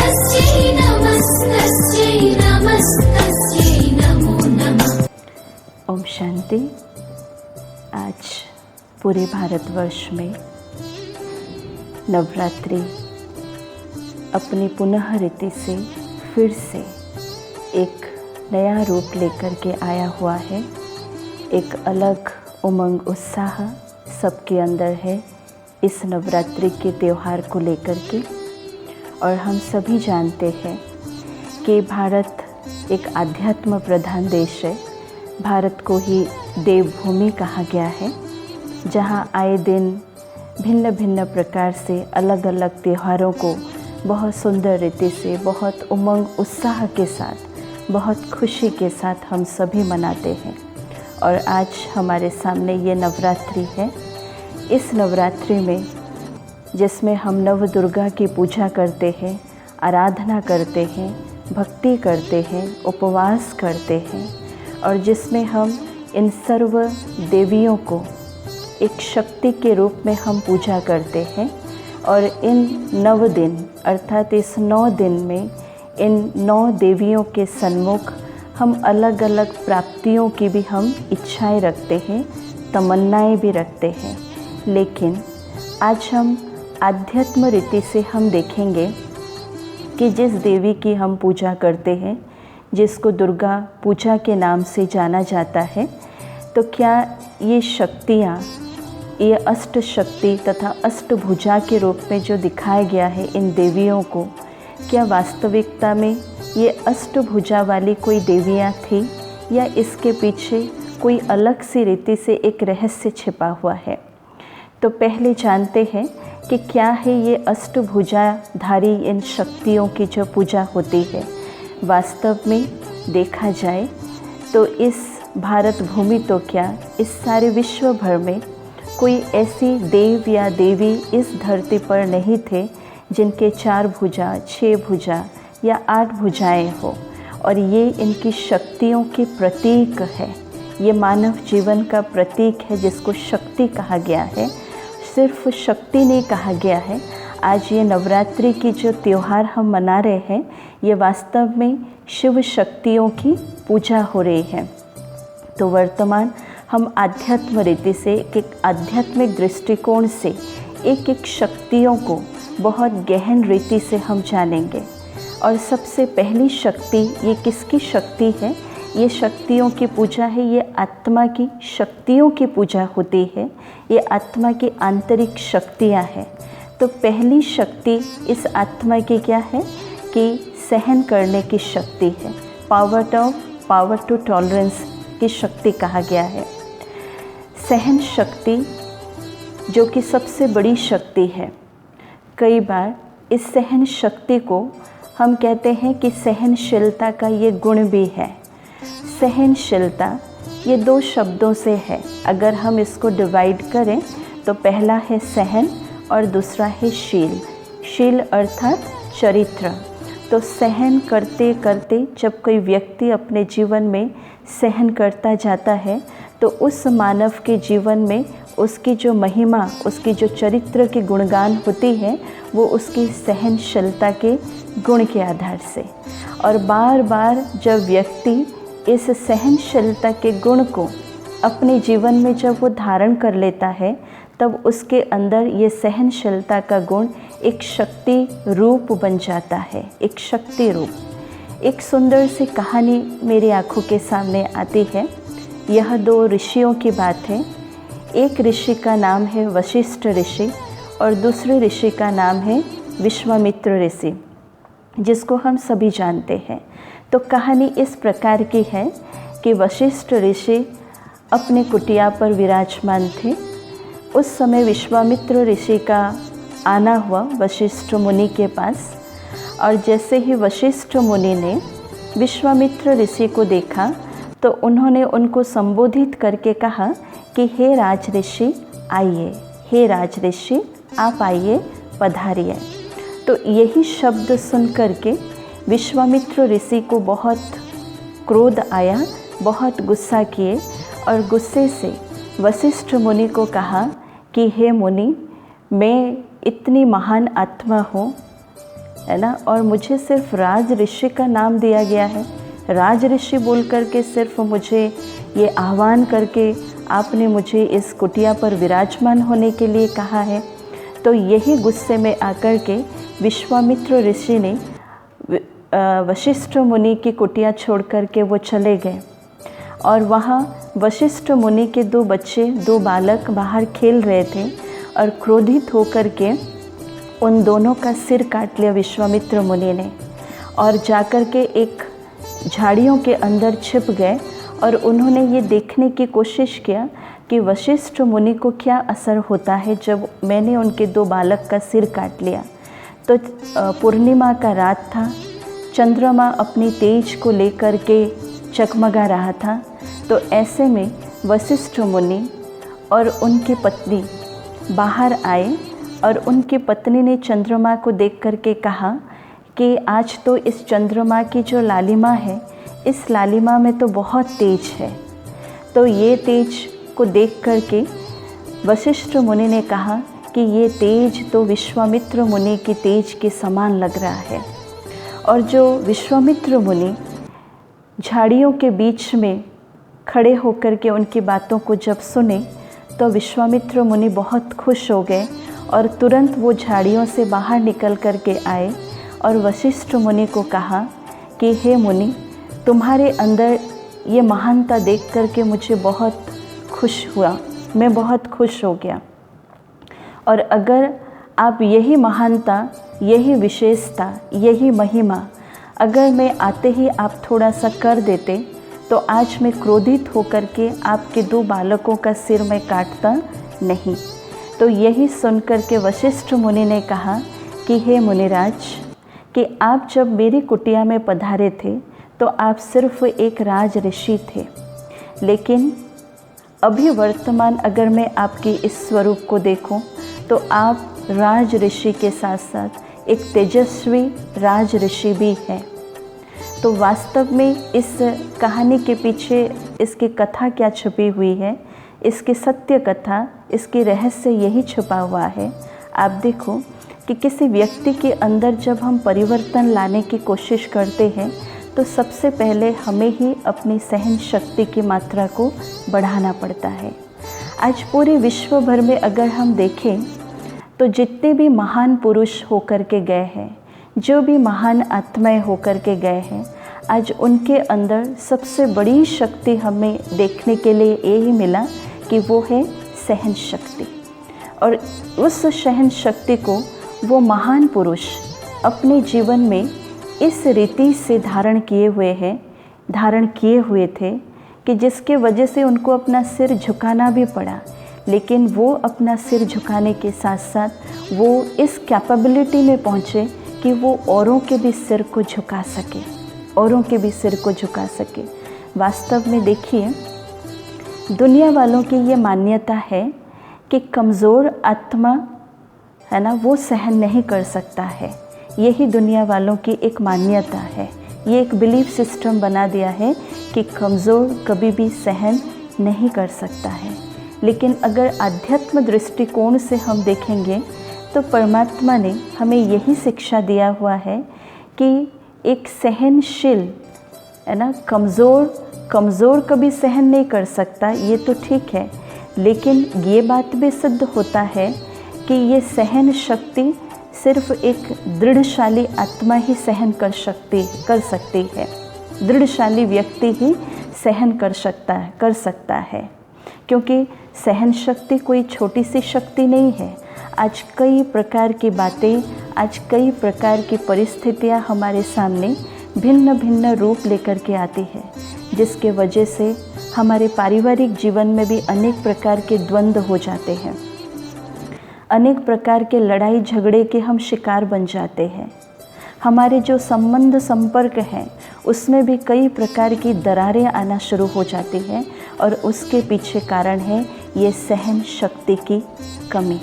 नमस्तस्यै नमस्तस्यै नमस्तस्यै नमो नमः। ओम शांति। आज पूरे भारतवर्ष में नवरात्रि अपनी पुनः रीति से फिर से एक नया रूप लेकर के आया हुआ है। एक अलग उमंग उत्साह सबके अंदर है इस नवरात्रि के त्यौहार को लेकर के। और हम सभी जानते हैं कि भारत एक आध्यात्म प्रधान देश है। भारत को ही देवभूमि कहा गया है, जहाँ आए दिन भिन्न भिन्न प्रकार से अलग अलग त्योहारों को बहुत सुंदर रीति से, बहुत उमंग उत्साह के साथ, बहुत खुशी के साथ हम सभी मनाते हैं। और आज हमारे सामने ये नवरात्रि है। इस नवरात्रि में जिसमें हम नव दुर्गा की पूजा करते हैं, आराधना करते हैं, भक्ति करते हैं, उपवास करते हैं, और जिसमें हम इन सर्व देवियों को एक शक्ति के रूप में हम पूजा करते हैं। और इन 9 दिन अर्थात इस 9 दिन में इन 9 देवियों के सन्मुख हम अलग अलग प्राप्तियों की भी हम इच्छाएं रखते हैं, तमन्नाएं भी रखते हैं। लेकिन आज हम आध्यात्म रीति से हम देखेंगे कि जिस देवी की हम पूजा करते हैं, जिसको दुर्गा पूजा के नाम से जाना जाता है, तो क्या ये शक्तियाँ, ये अष्ट शक्ति तथा अष्टभुजा के रूप में जो दिखाया गया है इन देवियों को, क्या वास्तविकता में ये अष्टभुजा वाली कोई देवियाँ थी, या इसके पीछे कोई अलग सी रीति से एक रहस्य छिपा हुआ है? तो पहले जानते हैं कि क्या है ये अष्टभुजाधारी इन शक्तियों की जो पूजा होती है। वास्तव में देखा जाए तो इस भारत भूमि तो क्या, इस सारे विश्व भर में कोई ऐसी देव या देवी इस धरती पर नहीं थे जिनके 4 भुजा, 6 भुजा या 8 भुजाएं हो। और ये इनकी शक्तियों की प्रतीक है। ये मानव जीवन का प्रतीक है, जिसको शक्ति कहा गया है। सिर्फ शक्ति नहीं कहा गया है। आज ये नवरात्रि की जो त्यौहार हम मना रहे हैं, ये वास्तव में शिव शक्तियों की पूजा हो रही है। तो वर्तमान हम आध्यात्म रीति से, एक आध्यात्मिक दृष्टिकोण से एक एक शक्तियों को बहुत गहन रीति से हम जानेंगे। और सबसे पहली शक्ति, ये किसकी शक्ति है? ये शक्तियों की पूजा है। ये आत्मा की शक्तियों की पूजा होती है। ये आत्मा की आंतरिक शक्तियाँ हैं। तो पहली शक्ति इस आत्मा की क्या है कि सहन करने की शक्ति है। पावर टू टॉलरेंस की शक्ति कहा गया है। सहन शक्ति जो कि सबसे बड़ी शक्ति है। कई बार इस सहन शक्ति को हम कहते हैं कि सहनशीलता का ये गुण भी है। सहनशीलता ये 2 शब्दों से है। अगर हम इसको डिवाइड करें तो पहला है सहन और दूसरा है शील। शील अर्थात चरित्र। तो सहन करते करते जब कोई व्यक्ति अपने जीवन में सहन करता जाता है, तो उस मानव के जीवन में उसकी जो महिमा, उसकी जो चरित्र की गुणगान होती है, वो उसकी सहनशीलता के गुण के आधार से। और बार बार जब व्यक्ति इस सहनशीलता के गुण को अपने जीवन में जब वो धारण कर लेता है, तब उसके अंदर ये सहनशीलता का गुण एक शक्ति रूप बन जाता है, एक शक्ति रूप। एक सुंदर सी कहानी मेरी आंखों के सामने आती है। यह 2 ऋषियों की बात है। एक ऋषि का नाम है वशिष्ठ ऋषि और दूसरे ऋषि का नाम है विश्वामित्र ऋषि, जिसको हम सभी जानते हैं। तो कहानी इस प्रकार की है कि वशिष्ठ ऋषि अपने कुटिया पर विराजमान थे। उस समय विश्वामित्र ऋषि का आना हुआ वशिष्ठ मुनि के पास। और जैसे ही वशिष्ठ मुनि ने विश्वामित्र ऋषि को देखा, तो उन्होंने उनको संबोधित करके कहा कि हे राज ऋषि आइए, हे राज ऋषि आप आइए, पधारिए। तो यही शब्द सुन करके विश्वामित्र ऋषि को बहुत क्रोध आया, बहुत गुस्सा किए और गुस्से से वशिष्ठ मुनि को कहा कि हे मुनि, मैं इतनी महान आत्मा हूँ, है ना, और मुझे सिर्फ राज ऋषि का नाम दिया गया है। राज ऋषि बोल करके सिर्फ मुझे ये आह्वान करके आपने मुझे इस कुटिया पर विराजमान होने के लिए कहा है। तो यही गुस्से में आकर के विश्वामित्र ऋषि ने वशिष्ठ मुनि की कुटिया छोड़ करके वो चले गए, और वहाँ वशिष्ठ मुनि के 2 बच्चे, 2 बालक बाहर खेल रहे थे, और क्रोधित होकर के उन दोनों का सिर काट लिया विश्वामित्र मुनि ने, और जाकर के एक झाड़ियों के अंदर छिप गए, और उन्होंने ये देखने की कोशिश किया कि वशिष्ठ मुनि को क्या असर होता है जब मैंने उनके 2 बालक का सिर काट लिया। तो पूर्णिमा का रात था, चंद्रमा अपनी तेज को लेकर के चकमगा रहा था। तो ऐसे में वशिष्ठ मुनि और उनकी पत्नी बाहर आए, और उनकी पत्नी ने चंद्रमा को देख करके कहा कि आज तो इस चंद्रमा की जो लालिमा है, इस लालिमा में तो बहुत तेज है। तो ये तेज को देख करके वशिष्ठ मुनि ने कहा कि ये तेज तो विश्वामित्र मुनि की तेज के समान लग रहा है। और जो विश्वामित्र मुनि झाड़ियों के बीच में खड़े होकर के उनकी बातों को जब सुने, तो विश्वामित्र मुनि बहुत खुश हो गए, और तुरंत वो झाड़ियों से बाहर निकल कर के आए, और वशिष्ठ मुनि को कहा कि हे मुनि, तुम्हारे अंदर ये महानता देख कर के मुझे बहुत खुश हुआ, मैं बहुत खुश हो गया। और अगर आप यही महानता, यही विशेषता, यही महिमा अगर मैं आते ही आप थोड़ा सा कर देते, तो आज मैं क्रोधित होकर के आपके 2 बालकों का सिर मैं काटता नहीं। तो यही सुनकर के वशिष्ठ मुनि ने कहा कि हे मुनिराज, कि आप जब मेरी कुटिया में पधारे थे तो आप सिर्फ एक राज ऋषि थे, लेकिन अभी वर्तमान अगर मैं आपके इस स्वरूप को देखूं, तो आप राज ऋषि के साथ साथ एक तेजस्वी राज ऋषि भी हैं। तो वास्तव में इस कहानी के पीछे इसकी कथा क्या छुपी हुई है, इसकी सत्य कथा, इसकी रहस्य यही छुपा हुआ है। आप देखो कि किसी व्यक्ति के अंदर जब हम परिवर्तन लाने की कोशिश करते हैं, तो सबसे पहले हमें ही अपनी सहन शक्ति की मात्रा को बढ़ाना पड़ता है। आज पूरे विश्व भर में अगर हम देखें, तो जितने भी महान पुरुष होकर के गए हैं, जो भी महान आत्माएं होकर के गए हैं, आज उनके अंदर सबसे बड़ी शक्ति हमें देखने के लिए यही मिला कि वो है सहन शक्ति। और उस सहन शक्ति को वो महान पुरुष अपने जीवन में इस रीति से धारण किए हुए थे कि जिसके वजह से उनको अपना सिर झुकाना भी पड़ा। लेकिन वो अपना सिर झुकाने के साथ साथ वो इस कैपेबिलिटी में पहुँचे कि वो औरों के भी सिर को झुका सके, वास्तव में देखिए, दुनिया वालों की ये मान्यता है कि कमज़ोर आत्मा है ना, वो सहन नहीं कर सकता है। यही दुनिया वालों की एक मान्यता है, ये एक बिलीफ सिस्टम बना दिया है कि कमज़ोर कभी भी सहन नहीं कर सकता है। लेकिन अगर आध्यात्म दृष्टिकोण से हम देखेंगे, तो परमात्मा ने हमें यही शिक्षा दिया हुआ है कि एक सहनशील है ना, कमज़ोर कभी सहन नहीं कर सकता, ये तो ठीक है, लेकिन ये बात भी सिद्ध होता है कि ये सहन शक्ति सिर्फ एक दृढ़शाली आत्मा ही सहन कर सकती है। दृढ़शाली व्यक्ति ही सहन कर सकता है, क्योंकि सहन शक्ति कोई छोटी सी शक्ति नहीं है। आज कई प्रकार की बातें, आज कई प्रकार की परिस्थितियां हमारे सामने भिन्न भिन्न रूप लेकर के आती है, जिसके वजह से हमारे पारिवारिक जीवन में भी अनेक प्रकार के द्वंद्व हो जाते हैं, अनेक प्रकार के लड़ाई झगड़े के हम शिकार बन जाते हैं। हमारे जो संबंध संपर्क हैं, उसमें भी कई प्रकार की दरारें आना शुरू हो जाती हैं, और उसके पीछे कारण है ये सहन शक्ति की कमी।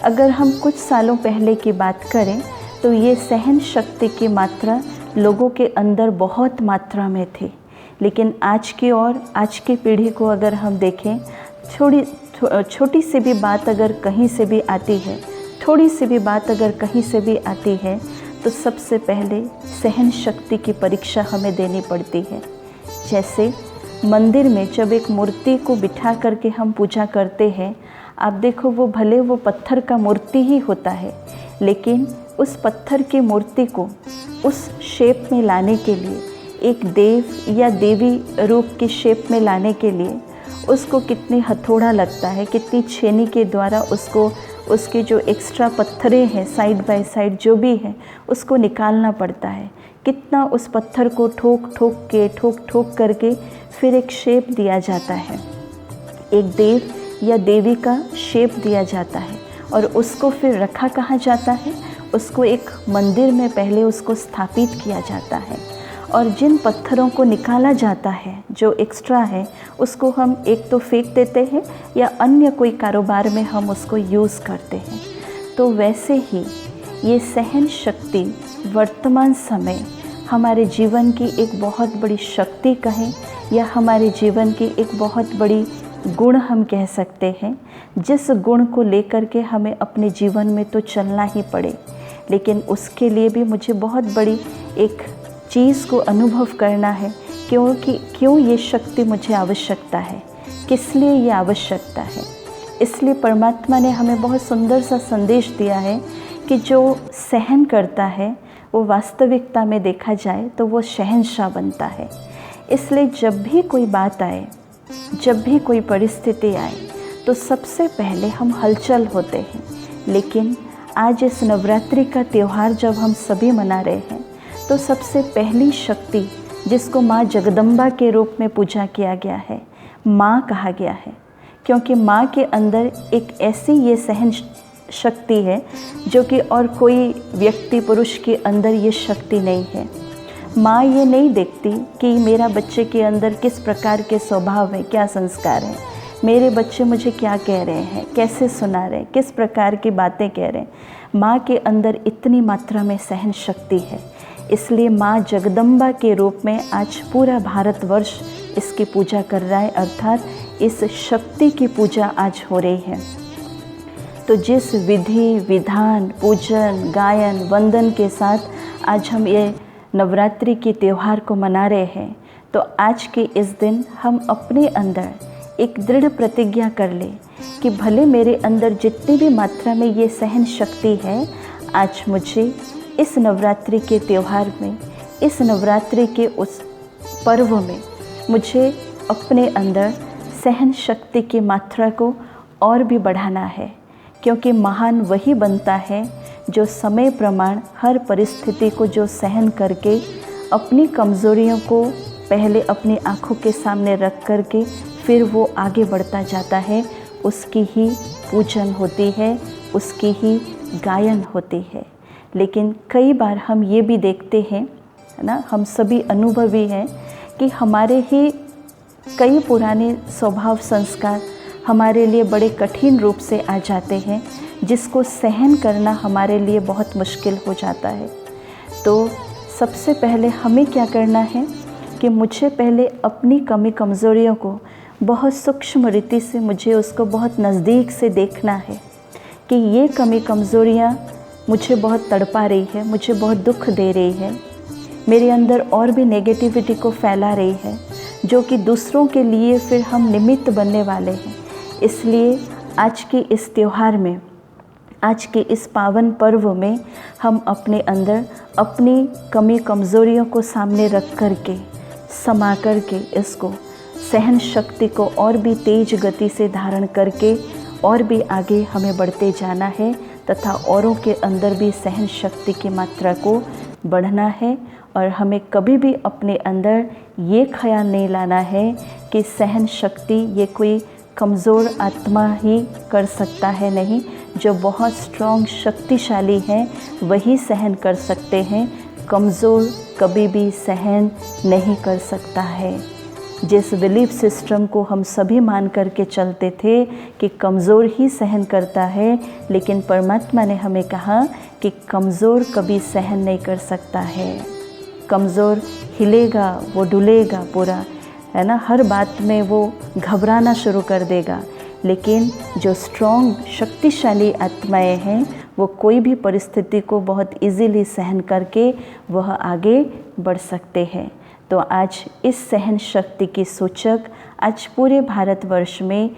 अगर हम कुछ सालों पहले की बात करें, तो ये सहन शक्ति की मात्रा लोगों के अंदर बहुत मात्रा में थी। लेकिन आज की पीढ़ी को अगर हम देखें, छोटी सी भी बात अगर कहीं से भी आती है, थोड़ी सी भी बात अगर कहीं से भी आती है, तो सबसे पहले सहन शक्ति की परीक्षा हमें देनी पड़ती है। जैसे मंदिर में जब एक मूर्ति को बिठा करके हम पूजा करते हैं, आप देखो वो भले वो पत्थर का मूर्ति ही होता है, लेकिन उस पत्थर की मूर्ति को उस शेप में लाने के लिए, एक देव या देवी रूप की शेप में लाने के लिए उसको कितनी हथौड़ा लगता है, कितनी छेनी के द्वारा उसको उसके जो एक्स्ट्रा पत्थरें हैं साइड बाय साइड जो भी है उसको निकालना पड़ता है। कितना उस पत्थर को ठोक ठोक करके फिर एक शेप दिया जाता है, एक देव या देवी का शेप दिया जाता है। और उसको फिर रखा कहाँ जाता है, उसको एक मंदिर में पहले उसको स्थापित किया जाता है। और जिन पत्थरों को निकाला जाता है जो एक्स्ट्रा है, उसको हम एक तो फेंक देते हैं या अन्य कोई कारोबार में हम उसको यूज़ करते हैं। तो वैसे ही ये सहन शक्ति वर्तमान समय हमारे जीवन की एक बहुत बड़ी शक्ति कहें या हमारे जीवन की एक बहुत बड़ी गुण हम कह सकते हैं, जिस गुण को लेकर के हमें अपने जीवन में तो चलना ही पड़े, लेकिन उसके लिए भी मुझे बहुत बड़ी एक चीज़ को अनुभव करना है। क्यों ये शक्ति मुझे आवश्यकता है, किस लिए ये आवश्यकता है। इसलिए परमात्मा ने हमें बहुत सुंदर सा संदेश दिया है कि जो सहन करता है वो वास्तविकता में देखा जाए तो वो शहंशाह बनता है। इसलिए जब भी कोई बात आए, जब भी कोई परिस्थिति आए, तो सबसे पहले हम हलचल होते हैं। लेकिन आज इस नवरात्रि का त्यौहार जब हम सभी मना रहे हैं, तो सबसे पहली शक्ति जिसको माँ जगदम्बा के रूप में पूजा किया गया है, माँ कहा गया है, क्योंकि माँ के अंदर एक ऐसी ये सहन शक्ति है जो कि और कोई व्यक्ति पुरुष के अंदर ये शक्ति नहीं है। माँ ये नहीं देखती कि मेरा बच्चे के अंदर किस प्रकार के स्वभाव है, क्या संस्कार है, मेरे बच्चे मुझे क्या कह रहे हैं, कैसे सुना रहे हैं, किस प्रकार की बातें कह रहे हैं। माँ के अंदर इतनी मात्रा में सहन शक्ति है। इसलिए माँ जगदम्बा के रूप में आज पूरा भारतवर्ष इसकी पूजा कर रहा है, अर्थात इस शक्ति की पूजा आज हो रही है। तो जिस विधि विधान, पूजन, गायन, वंदन के साथ आज हम ये नवरात्रि के त्यौहार को मना रहे हैं, तो आज के इस दिन हम अपने अंदर एक दृढ़ प्रतिज्ञा कर ले कि भले मेरे अंदर जितनी भी मात्रा में ये सहन शक्ति है, आज मुझे इस नवरात्रि के त्यौहार में, इस नवरात्रि के उस पर्व में मुझे अपने अंदर सहन शक्ति की मात्रा को और भी बढ़ाना है। क्योंकि महान वही बनता है जो समय प्रमाण हर परिस्थिति को जो सहन करके अपनी कमज़ोरियों को पहले अपनी आँखों के सामने रख करके फिर वो आगे बढ़ता जाता है। उसकी ही पूजन होती है, उसकी ही गायन होती है। लेकिन कई बार हम ये भी देखते हैं, है ना, हम सभी अनुभवी हैं कि हमारे ही कई पुराने स्वभाव संस्कार हमारे लिए बड़े कठिन रूप से आ जाते हैं, जिसको सहन करना हमारे लिए बहुत मुश्किल हो जाता है। तो सबसे पहले हमें क्या करना है कि मुझे पहले अपनी कमी कमज़ोरियों को बहुत सूक्ष्म रीति से मुझे उसको बहुत नज़दीक से देखना है कि ये कमी कमज़ोरियाँ मुझे बहुत तड़पा रही है, मुझे बहुत दुख दे रही है, मेरे अंदर और भी नेगेटिविटी को फैला रही है, जो कि दूसरों के लिए फिर हम निमित्त बनने वाले हैं। इसलिए आज के इस त्यौहार में, आज के इस पावन पर्व में हम अपने अंदर अपनी कमी कमज़ोरियों को सामने रख कर के, समा कर के, इसको सहन शक्ति को और भी तेज गति से धारण करके और भी आगे हमें बढ़ते जाना है तथा औरों के अंदर भी सहन शक्ति की मात्रा को बढ़ना है। और हमें कभी भी अपने अंदर ये ख्याल नहीं लाना है कि सहन शक्ति ये कोई कमज़ोर आत्मा ही कर सकता है, नहीं, जो बहुत स्ट्रॉन्ग शक्तिशाली हैं वही सहन कर सकते हैं, कमज़ोर कभी भी सहन नहीं कर सकता है। जिस बिलीफ सिस्टम को हम सभी मान करके चलते थे कि कमज़ोर ही सहन करता है, लेकिन परमात्मा ने हमें कहा कि कमज़ोर कभी सहन नहीं कर सकता है। कमज़ोर हिलेगा, वो डुलेगा पूरा, है ना, हर बात में वो घबराना शुरू कर देगा। लेकिन जो स्ट्रॉन्ग शक्तिशाली आत्माएं हैं वो कोई भी परिस्थिति को बहुत इजीली सहन करके वह आगे बढ़ सकते हैं। तो आज इस सहन शक्ति की सूचक आज पूरे भारतवर्ष में